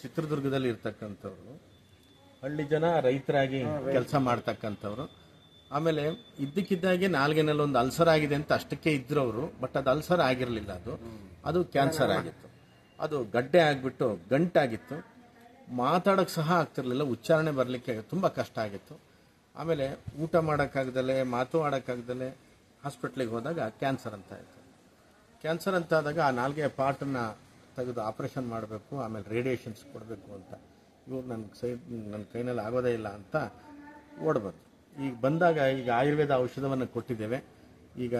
ಚಿತ್ರದುರ್ಗದಲ್ಲಿ ಇರ್ತಕ್ಕಂಥವ್ರು, ಹಳ್ಳಿ ಜನ ರೈತರಾಗಿ ಕೆಲಸ ಮಾಡ್ತಕ್ಕಂಥವ್ರು. ಆಮೇಲೆ ಇದ್ದಕ್ಕಿದ್ದಾಗೆ ನಾಲ್ಗೆನಲ್ಲಿ ಒಂದು ಅಲ್ಸರ್ ಆಗಿದೆ ಅಂತ ಅಷ್ಟಕ್ಕೆ ಇದ್ರವರು, ಬಟ್ ಅದು ಅಲ್ಸರ್ ಆಗಿರಲಿಲ್ಲ, ಅದು ಕ್ಯಾನ್ಸರ್ ಆಗಿತ್ತು. ಅದು ಗಡ್ಡೆ ಆಗಿಬಿಟ್ಟು ಗಂಟಾಗಿತ್ತು. ಮಾತಾಡೋಕ್ಕೆ ಸಹ ಆಗ್ತಿರ್ಲಿಲ್ಲ, ಉಚ್ಚಾರಣೆ ಬರಲಿಕ್ಕೆ ತುಂಬ ಕಷ್ಟ ಆಗಿತ್ತು. ಆಮೇಲೆ ಊಟ ಮಾಡೋಕ್ಕಾಗ್ದಲೆ, ಮಾತು ಆಡೋಕ್ಕಾಗ್ದಲೆ ಹಾಸ್ಪಿಟ್ಲಿಗೆ ಹೋದಾಗ ಕ್ಯಾನ್ಸರ್ ಅಂತ ಆಯಿತು. ಕ್ಯಾನ್ಸರ್ ಅಂತ ಆದಾಗ ಆ ನಾಲ್ಗೆಯ ಪಾರ್ಟನ್ನು ತೆಗೆದು ಆಪರೇಷನ್ ಮಾಡಬೇಕು, ಆಮೇಲೆ ರೇಡಿಯೇಷನ್ಸ್ ಕೊಡಬೇಕು ಅಂತ ಇವ್ರು ನನ್ನ ಕೈನಲ್ಲಿ ಆಗೋದೇ ಇಲ್ಲ ಅಂತ ಓಡ್ಬಂದು ಈಗ ಬಂದಾಗ ಈಗ ಆಯುರ್ವೇದ ಔಷಧವನ್ನು ಕೊಟ್ಟಿದ್ದೇವೆ. ಈಗ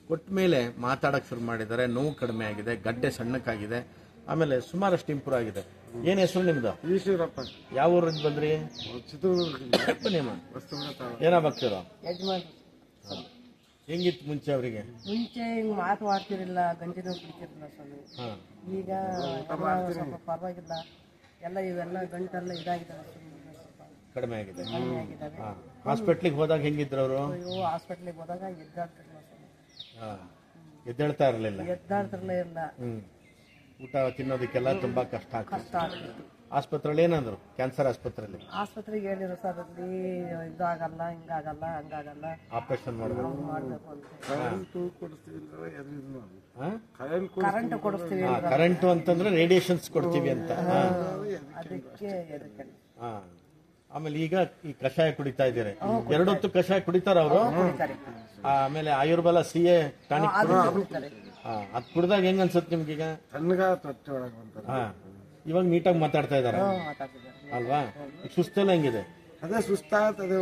ಕೊಟ್ಟ ಮೇಲೆ ಮಾತಾಡೋಕ್ಕೆ ಶುರು ಮಾಡಿದ್ದಾರೆ, ನೋವು ಕಡಿಮೆ ಆಗಿದೆ, ಗಡ್ಡೆ ಸಣ್ಣಕ್ಕಾಗಿದೆ, ಆಮೇಲೆ ಸುಮಾರಷ್ಟು ಇಂಪ್ರೂವ್ ಆಗಿದೆ. ಏನು ಹೆಸರು ನಿಮ್ದು? ಈಶ್ವರಪ್ಪ. ಯಾವ ಊರಿಂದ ಬಂದ್ರಿ? ಚಿತ್ರದುರ್ಗ. ಏನಾಗ್ತಿರೋ ಹೆಂಗಿತ್ತು ಮುಂಚೆ ಅವರಿಗೆ? ಮುಂಚೆ ಹಿಂಗ್ ಮಾತು ಆಡ್ತಿರಲಿಲ್ಲ, ಗಂಜಿನೂ ಕುಡಿತಿರಲಿಲ್ಲ ಸ್ವಾಮಿ. ಈಗ ಸ್ವಲ್ಪ ಪರವಾಗಿಲ್ಲ, ಎಲ್ಲ ಇವೆಲ್ಲ ಗಂಟೆಲ್ಲ ಇದಾಗಿದ್ದಾವೆ, ಕಡಿಮೆ ಆಗಿದೆ. ಕಡಿಮೆ ಆಗಿದ್ದಾವೆ. ಹಾಸ್ಪಿಟ್ಲಿಗೆ ಹೋದಾಗ ಹೆಂಗಿದ್ರು ಅವರು? ಅಯ್ಯೋ, ಹಾಸ್ಪಿಟ್ಲಿಗೆ ಹೋದಾಗ ಎದ್ದಾಡ್ತಿರಲಿಲ್ಲ ಸ್ವಾಮಿ. ಎದ್ದೇಳ್ತಾ ಇರಲಿಲ್ಲ, ಎದ್ದಾಡ್ತಿರ್ಲೇ ಇಲ್ಲ. ಊಟ ತಿನ್ನೋದಕ್ಕೆಲ್ಲ ತುಂಬಾ ಕಷ್ಟ ಆಗ್ತಿತ್ತು. ಆಸ್ಪತ್ರೆಯಲ್ಲಿ ಏನಂದ್ರು? ಕ್ಯಾನ್ಸರ್ ಆಸ್ಪತ್ರೆಯಲ್ಲಿ ಹೇಳಿದ್ರು ಸರ್, ಅಲ್ಲಿ ಇದಾಗಲ್ಲ, ಹಿಂಗಾಗಲ್ಲ, ಹಂಗಾಗಲ್ಲ, ಆಪರೇಷನ್ ಮಾಡಬೇಕು ಕರೆಂಟ್ ಕೊಡಿಸ್ತೀವಿ. ಕರೆಂಟ್ ಅಂತಂದ್ರೆ ರೇಡಿಯೇಷನ್ಸ್ ಕೊಡ್ತೀವಿ ಅಂತ. ಅದಕ್ಕೆ ಆಮೇಲೆ ಈಗ ಈ ಕಷಾಯ ಕುಡಿತಾ ಇದ್ದೀರಿ, 2 ಹೊತ್ತು ಕಷಾಯ ಕುಡಿತಾರ ಅವರು. ಆಮೇಲೆ ಆಯುರ್ಬಲ CA ಟಾನಿಕ್ ಅದ್ ಕುಡ್ದಾಗ ಹೆಂಗ್ ಅನ್ಸುತ್ತೆ ನಿಮ್ಗೀಗ? ಇವಾಗ ನೀಟಾಗಿ ಮಾತಾಡ್ತಾ ಇದಾರೆ ಅಲ್ವಾ? ಸುಸ್ತೆಲ್ಲ ಹೆಂಗಿದೆ? ಅದೇ ಸುಸ್ತಾಗ್ತದೆ,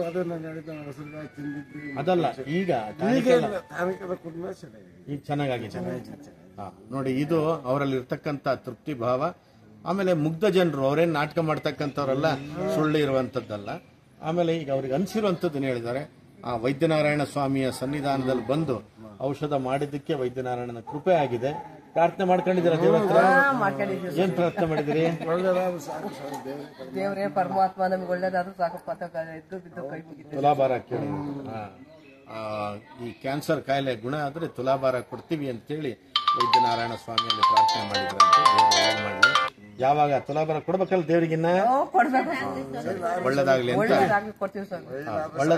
ಅದಲ್ಲ ಈಗ ಈಗ ಚೆನ್ನಾಗಿದೆ. ನೋಡಿ, ಇದು ಅವರಲ್ಲಿ ಇರ್ತಕ್ಕಂಥ ತೃಪ್ತಿ ಭಾವ. ಆಮೇಲೆ ಮುಗ್ಧ ಜನರು, ಅವರೇನು ನಾಟಕ ಮಾಡ್ತಕ್ಕಂಥವ್ರೆಲ್ಲ ಸುಳ್ಳು ಇರುವಂತದ್ದಲ್ಲ. ಆಮೇಲೆ ಈಗ ಅವ್ರಿಗೆ ಅನ್ಸಿರುವಂತದ್ದನ್ನು ಹೇಳಿದ್ದಾರೆ. ಆ ವೈದ್ಯನಾರಾಯಣ ಸ್ವಾಮಿಯ ಸನ್ನಿಧಾನದಲ್ಲಿ ಬಂದು ಔಷಧ ಮಾಡಿದ್ದಕ್ಕೆ ವೈದ್ಯನಾರಾಯಣನ ಕೃಪೆ ಆಗಿದೆ. ಪ್ರಾರ್ಥನೆ ಮಾಡ್ಕೊಂಡಿದ್ದೀರಾ ದೇವ್ರ ಹತ್ರ? ಏನ್ ಪ್ರಾರ್ಥನೆ ಮಾಡಿದಿರಿ? ದೇವರೇ ಪರಮಾತ್ಮ ನಮ್ಗೆ ಒಳ್ಳೇದಾದ್ರೂ ಸಾಕಪ್ಪ, ಎದ್ದು ಬಿದ್ದು ಕೈ ಮುಗಿತು. ತುಲಾಭಾರ ಕೇಳಿ, ಈ ಕ್ಯಾನ್ಸರ್ ಕಾಯಿಲೆ ಗುಣ ಆದ್ರೆ ತುಲಾಭಾರ ಕೊಡ್ತೀವಿ ಅಂತೇಳಿ ವೈದ್ಯನಾರಾಯಣ ಸ್ವಾಮಿಯಲ್ಲಿ ಪ್ರಾರ್ಥನೆ ಮಾಡಿದ್ರಂತೆ. ಯಾವಾಗ ತುಲಾಭಾರ ಕೊಡ್ಬೇಕಲ್ಲ ದೇವರಿಗಿನ್ನ, ಕೊಡ್ಬೇಕು, ಒಳ್ಳೇದಾಗ್ಲಿ ಅಂತ. ಕೊಡ್ತೀವಿ ಸರ್. ಒಳ್ಳೇದ